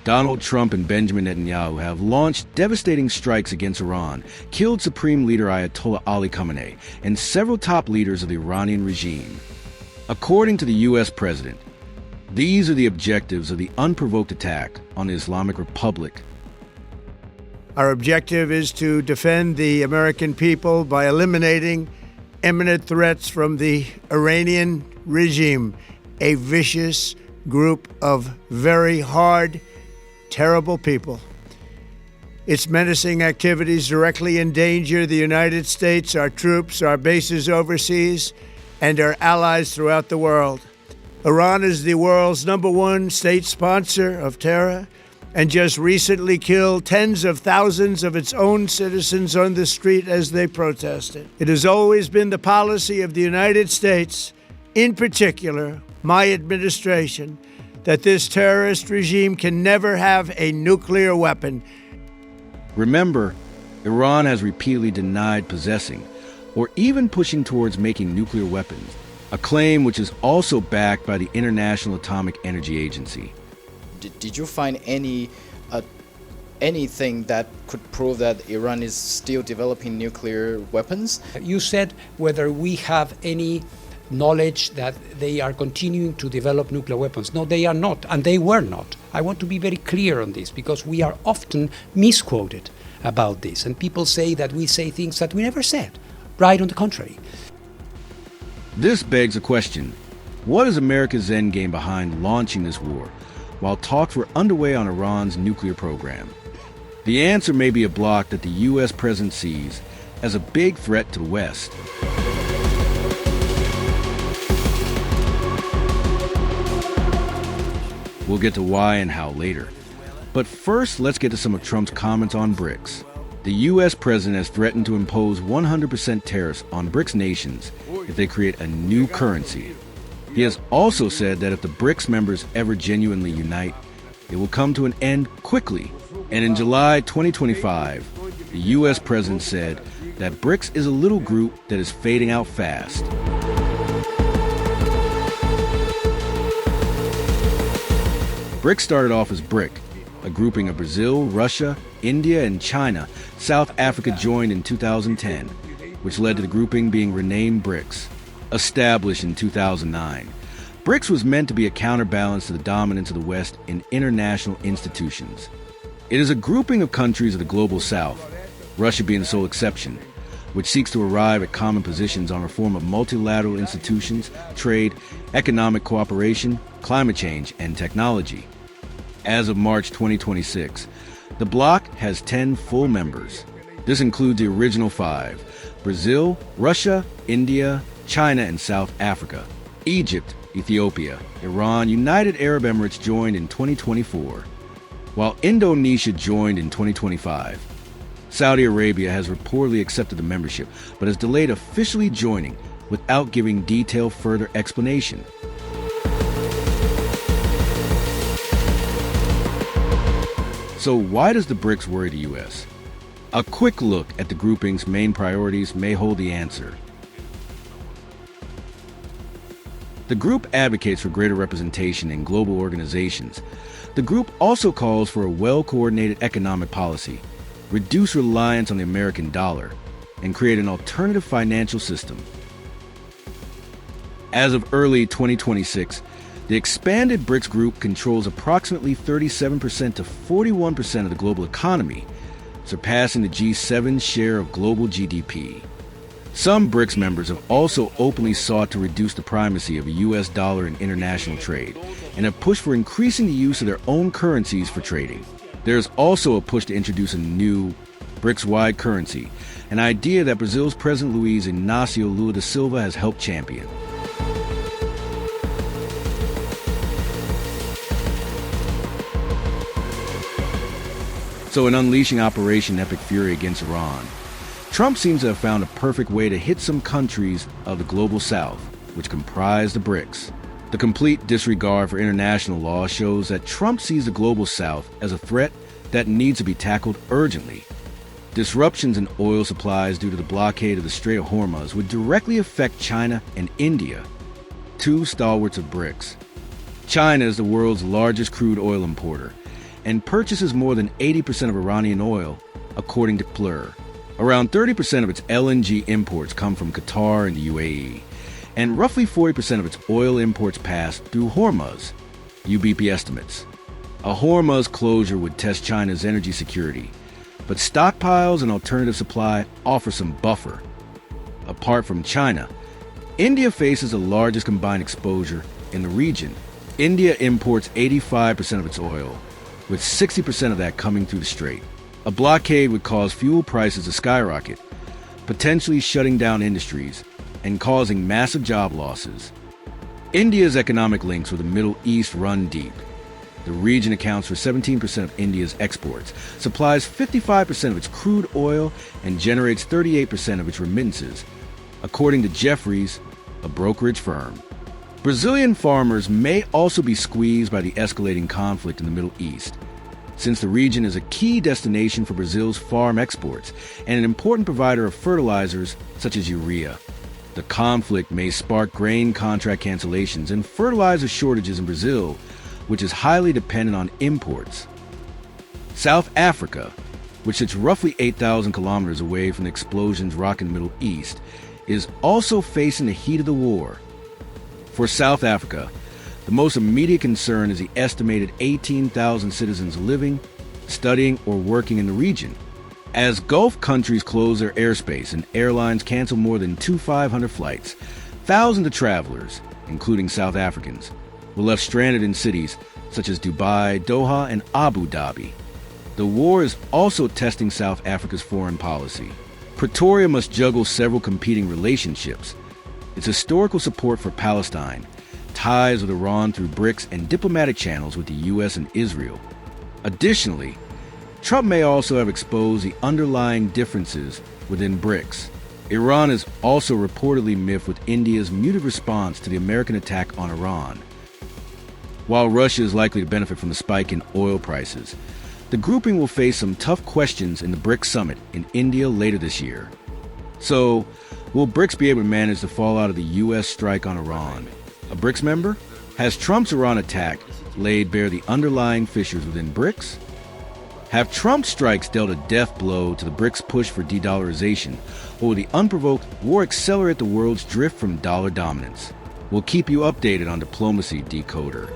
Donald Trump and Benjamin Netanyahu have launched devastating strikes against Iran, killed Supreme Leader Ayatollah Ali Khamenei, and several top leaders of the Iranian regime. According to the U.S. president, these are the objectives of the unprovoked attack on the Islamic Republic. Our objective is to defend the American people by eliminating imminent threats from the Iranian regime, a vicious group of very hard, terrible people. Its menacing activities directly endanger the United States, our troops, our bases overseas, and our allies throughout the world. Iran is the world's #1 state sponsor of terror and just recently killed tens of thousands of its own citizens on the street as they protested. It has always been the policy of the United States, in particular, my administration, that this terrorist regime can never have a nuclear weapon. Remember, Iran has repeatedly denied possessing or even pushing towards making nuclear weapons, a claim which is also backed by the International Atomic Energy Agency. Did you find anything that could prove that Iran is still developing nuclear weapons? You said whether we have any knowledge that they are continuing to develop nuclear weapons. No, they are not, and they were not. I want to be very clear on this because we are often misquoted about this, and people say that we say things that we never said. Right on the contrary. This begs a question. What is America's endgame behind launching this war, while talks were underway on Iran's nuclear program? The answer may be a bloc that the U.S. president sees as a big threat to the West. We'll get to why and how later. But first, let's get to some of Trump's comments on BRICS. The U.S. president has threatened to impose 100% tariffs on BRICS nations if they create a new currency. He has also said that if the BRICS members ever genuinely unite, it will come to an end quickly. And in July 2025, the U.S. president said that BRICS is a little group that is fading out fast. BRICS started off as BRIC, a grouping of Brazil, Russia, India, and China. South Africa joined in 2010, which led to the grouping being renamed BRICS. Established in 2009, BRICS was meant to be a counterbalance to the dominance of the West in international institutions. It is a grouping of countries of the global South, Russia being the sole exception, which seeks to arrive at common positions on reform of multilateral institutions, trade, economic cooperation, climate change, and technology. As of March 2026, the bloc has 10 full members. This includes the original 5: Brazil, Russia, India, China, and South Africa. Egypt, Ethiopia, Iran, United Arab Emirates joined in 2024, while Indonesia joined in 2025. Saudi Arabia has reportedly accepted the membership, but has delayed officially joining without giving detailed further explanation. So why does the BRICS worry the U.S.? A quick look at the grouping's main priorities may hold the answer. The group advocates for greater representation in global organizations. The group also calls for a well-coordinated economic policy, reduce reliance on the American dollar, and create an alternative financial system. As of early 2026, the expanded BRICS group controls approximately 37% to 41% of the global economy, surpassing the G7's share of global GDP. Some BRICS members have also openly sought to reduce the primacy of a U.S. dollar in international trade and have pushed for increasing the use of their own currencies for trading. There is also a push to introduce a new BRICS-wide currency, an idea that Brazil's President Luiz Inácio Lula da Silva has helped champion. So in unleashing Operation Epic Fury against Iran, Trump seems to have found a perfect way to hit some countries of the global South, which comprise the BRICS. The complete disregard for international law shows that Trump sees the global South as a threat that needs to be tackled urgently. Disruptions in oil supplies due to the blockade of the Strait of Hormuz would directly affect China and India, two stalwarts of BRICS. China is the world's largest crude oil importer, and purchases more than 80% of Iranian oil, according to Plur. Around 30% of its LNG imports come from Qatar and the UAE, and roughly 40% of its oil imports pass through Hormuz, UBP estimates. A Hormuz closure would test China's energy security, but stockpiles and alternative supply offer some buffer. Apart from China, India faces the largest combined exposure in the region. India imports 85% of its oil, with 60% of that coming through the strait. A blockade would cause fuel prices to skyrocket, potentially shutting down industries and causing massive job losses. India's economic links with the Middle East run deep. The region accounts for 17% of India's exports, supplies 55% of its crude oil, and generates 38% of its remittances, according to Jefferies, a brokerage firm. Brazilian farmers may also be squeezed by the escalating conflict in the Middle East, since the region is a key destination for Brazil's farm exports and an important provider of fertilizers such as urea. The conflict may spark grain contract cancellations and fertilizer shortages in Brazil, which is highly dependent on imports. South Africa, which sits roughly 8,000 kilometers away from the explosions rocking the Middle East, is also facing the heat of the war. For South Africa, the most immediate concern is the estimated 18,000 citizens living, studying, or working in the region. As Gulf countries close their airspace and airlines cancel more than 2,500 flights, thousands of travelers, including South Africans, were left stranded in cities such as Dubai, Doha, and Abu Dhabi. The war is also testing South Africa's foreign policy. Pretoria must juggle several competing relationships: its historical support for Palestine, ties with Iran through BRICS, and diplomatic channels with the US and Israel. Additionally, Trump may also have exposed the underlying differences within BRICS. Iran is also reportedly miffed with India's muted response to the American attack on Iran. While Russia is likely to benefit from the spike in oil prices, the grouping will face some tough questions in the BRICS summit in India later this year. So, will BRICS be able to manage the fallout of the U.S. strike on Iran? A BRICS member? Has Trump's Iran attack laid bare the underlying fissures within BRICS? Have Trump's strikes dealt a death blow to the BRICS push for de-dollarization, or will the unprovoked war accelerate the world's drift from dollar dominance? We'll keep you updated on Diplomacy Decoder.